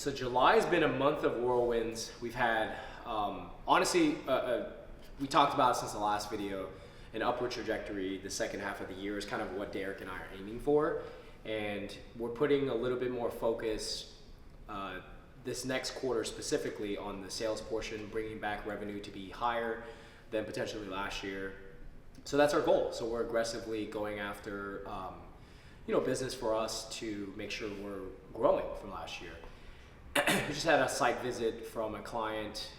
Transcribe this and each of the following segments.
So July has been a month of whirlwinds. We've had, honestly, we talked about since the last video, an upward trajectory. The second half of the year is kind of what Derek and I are aiming for. And we're putting a little bit more focus this next quarter specifically on the sales portion, bringing back revenue to be higher than potentially last year. So that's our goal. So we're aggressively going after, business for us to make sure we're growing from last year. We just had a site visit from a client,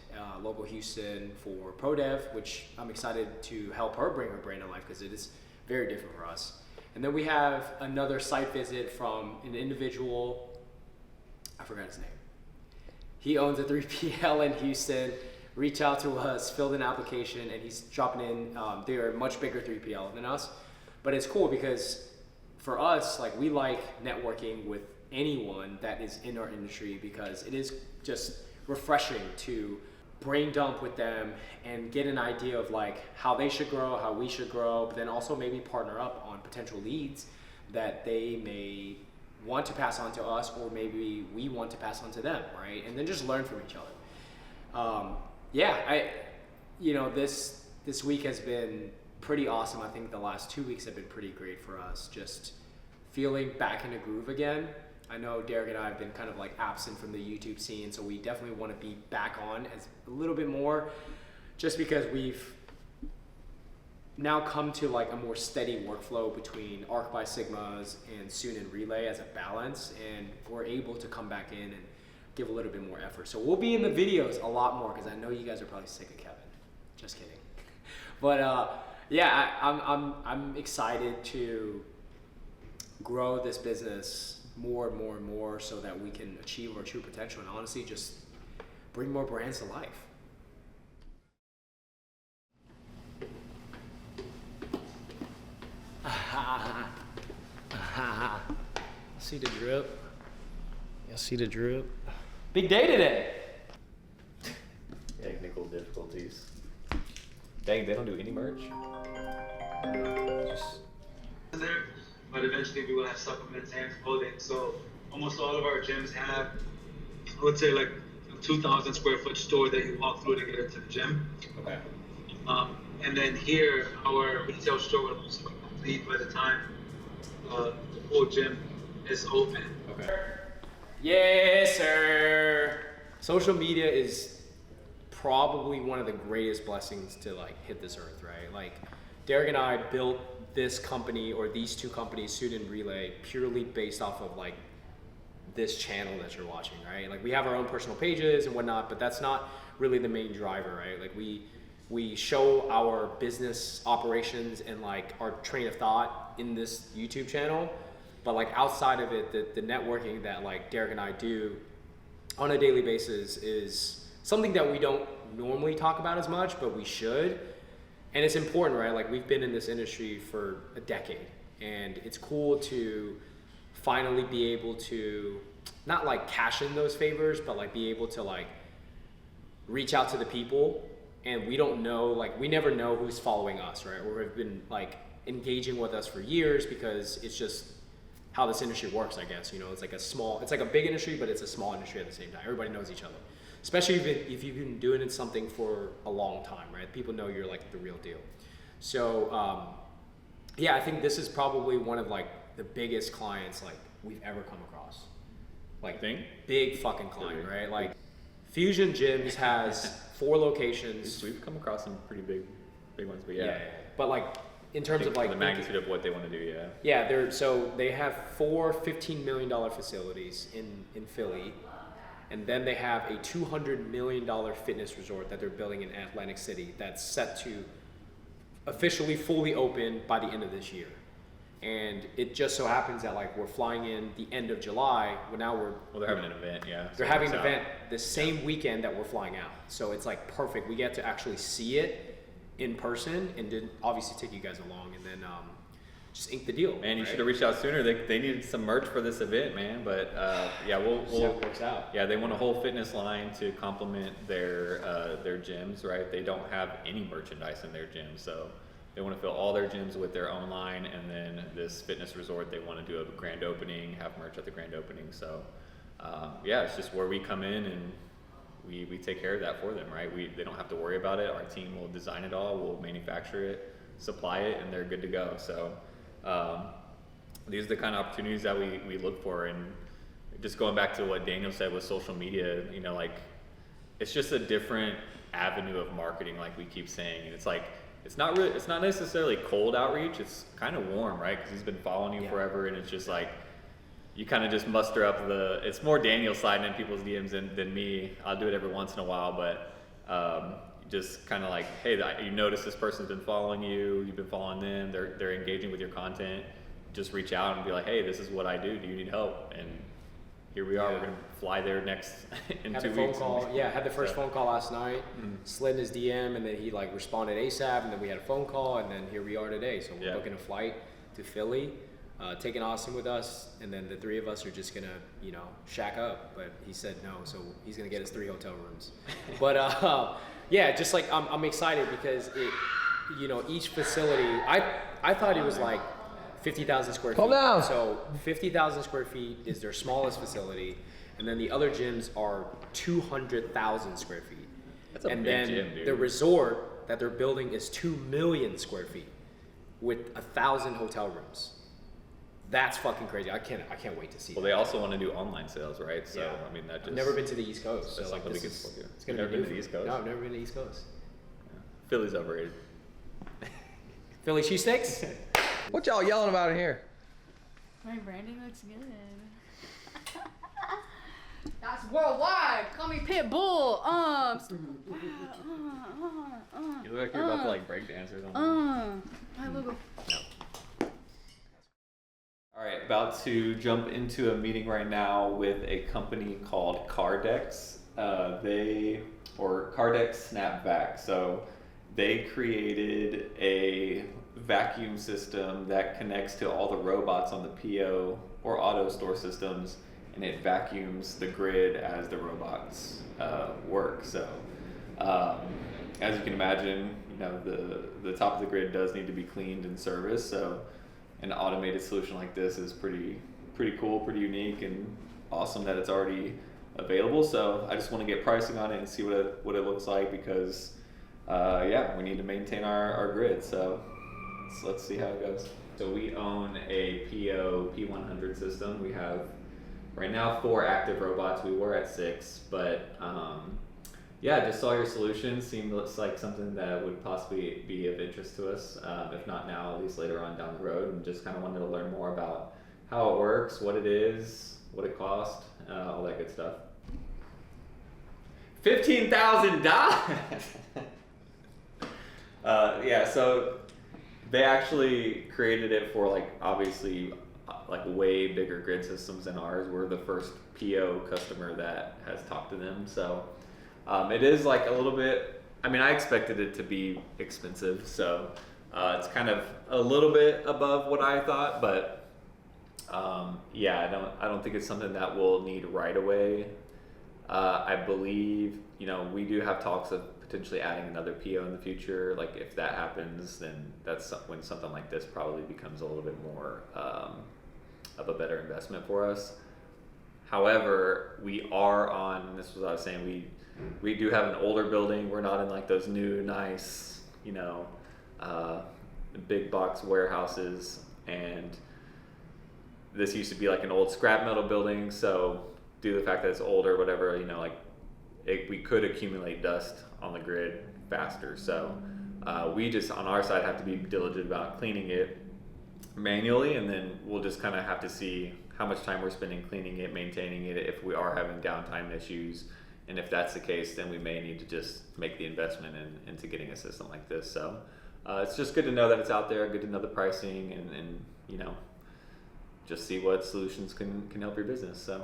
local Houston, for ProDev, which I'm excited to help her bring her brand to life because it is very different for us. And then we have another site visit from an individual, I forgot his name. He owns a 3PL in Houston, reached out to us, filled an application, and he's dropping in. They're a much bigger 3PL than us, but it's cool because for us, like, we like networking with anyone that is in our industry because it is just refreshing to brain dump with them and get an idea of like how they should grow, how we should grow, but then also maybe partner up on potential leads that they may want to pass on to us, or maybe we want to pass on to them, right? And then just learn from each other. This week has been pretty awesome. I think the last 2 weeks have been pretty great for us, just feeling back in a groove again. I know Derek and I have been kind of like absent from the YouTube scene, so we definitely want to be back on as a little bit more, just because we've now come to like a more steady workflow between Arc by Sigmas and soon in Relay as a balance, and we're able to come back in and give a little bit more effort. So we'll be in the videos a lot more because I know you guys are probably sick of Kevin. Just kidding. But I'm excited to grow this business more and more and more so that we can achieve our true potential and honestly just bring more brands to life. See the drip? Y'all see the drip? Big day today. Technical difficulties. Dang, they don't do any merch? There, but eventually we will have supplements and clothing. So almost all of our gyms have, I would say, like a 2,000 square foot store that you walk through to get into the gym. Okay. And then here, our retail store will also be complete by the time the whole gym is open. Okay. Yes, sir. Social media is probably one of the greatest blessings to like hit this earth, right? Like Derek and I built this company, or these two companies, Suit and Relay, purely based off of like this channel that you're watching, right? Like we have our own personal pages and whatnot, but that's not really the main driver, right? Like we show our business operations and like our train of thought in this YouTube channel, but like outside of it, the networking that like Derek and I do on a daily basis is something that we don't normally talk about as much, but we should. And it's important, right? Like we've been in this industry for a decade, and it's cool to finally be able to not like cash in those favors, but like be able to like reach out to the people. And we don't know, like we never know who's following us, right? Or have been like engaging with us for years, because it's just how this industry works, I guess. You know, it's like a big industry, but it's a small industry at the same time. Everybody knows each other. Especially if you've been doing something for a long time, right? People know you're like the real deal. So I think this is probably one of like the biggest clients like we've ever come across. Like big fucking client, right? Like Fusion Gyms has 4 locations. We've come across some pretty big ones, but yeah. But like in terms of like the magnitude of what they want to do, they have 4 $15 million facilities in Philly. And then they have a $200 million fitness resort that they're building in Atlantic City that's set to officially fully open by the end of this year. And it just so happens that like we're flying in the end of July. Well, they're having an event, yeah. They're having an event the same weekend that we're flying out. So it's like perfect. We get to actually see it in person, and then obviously take you guys along, and then just ink the deal. Man, you should have reached out sooner. They needed some merch for this event, man. But we'll it works out. Yeah, they want a whole fitness line to complement their gyms, right? They don't have any merchandise in their gyms, so they want to fill all their gyms with their own line, and then this fitness resort, they want to do a grand opening, have merch at the grand opening. So yeah, it's just where we come in and we take care of that for them, right? They don't have to worry about it. Our team will design it all, we'll manufacture it, supply it, and they're good to go. So these are the kind of opportunities that we look for. And just going back to what Daniel said with social media, you know, like it's just a different avenue of marketing, like we keep saying. And it's like it's not necessarily cold outreach, it's kind of warm, right? Because he's been following you forever, and it's just like you kind of just muster up it's more Daniel sliding in people's DMs than me. I'll do it every once in a while, but just kind of like, hey, you notice this person's been following you, you've been following them, they're engaging with your content. Just reach out and be like, hey, this is what I do you need help? And here we are, we're gonna fly there next in had 2 the phone weeks. call. Had the first phone call last night. Slid in his DM, and then he like responded ASAP, and then we had a phone call, and then here we are today. So we're booking a flight to Philly, taking Austin with us, and then the three of us are just gonna, you know, shack up. But he said no, so he's gonna get us 3 hotel rooms. But yeah, just like I'm excited because it, you know, each facility. I thought it was like 50,000 square feet. Calm down. So 50,000 square feet is their smallest facility, and then the other gyms are 200,000 square feet. That's a and big then gym, dude. the resort that they're building is 2 million square feet with 1,000 hotel rooms. That's fucking crazy. I can't wait to see. Well, they also want to do online sales, right? So I mean, that just I've never been to the East Coast, so that's like something this we is, can do. it's gonna You've be never new been to the East Coast? No, I've never been to the East Coast. Philly's overrated. Philly cheesesteaks. What y'all yelling about in here? My branding looks good. That's worldwide. Call me Pitbull. You look like you're about to like break dance or something. My logo. All right, about to jump into a meeting right now with a company called Cardex. Cardex Snapback. So they created a vacuum system that connects to all the robots on the PO or auto store systems, and it vacuums the grid as the robots work. So as you can imagine, you know, the top of the grid does need to be cleaned and serviced. So an automated solution like this is pretty cool, pretty unique, and awesome that it's already available. So I just want to get pricing on it and see what it looks like, because we need to maintain our grid. So let's see how it goes. So we own a PO P100 system. We have right now 4 active robots. We were at 6, but just saw your solution. Seemed like something that would possibly be of interest to us. If not now, at least later on down the road. And just kind of wanted to learn more about how it works, what it is, what it costs, all that good stuff. $15,000. So they actually created it for obviously way bigger grid systems than ours. We're the first PO customer that has talked to them. So it is a little bit, I expected it to be expensive. So it's kind of a little bit above what I thought, but I don't think it's something that we'll need right away. I believe, we do have talks of potentially adding another PO in the future. If that happens, then that's when something like this probably becomes a little bit more of a better investment for us. However, we are on, this was what I was saying, we do have an older building. We're not in those new, nice, big box warehouses. And this used to be an old scrap metal building. So due to the fact that it's older, whatever, we could accumulate dust on the grid faster. So we just on our side have to be diligent about cleaning it manually, and then we'll just kind of have to see how much time we're spending cleaning it, maintaining it, if we are having downtime issues. And if that's the case, then we may need to just make the investment into getting a system like this. So it's just good to know that it's out there, good to know the pricing, and just see what solutions can help your business. So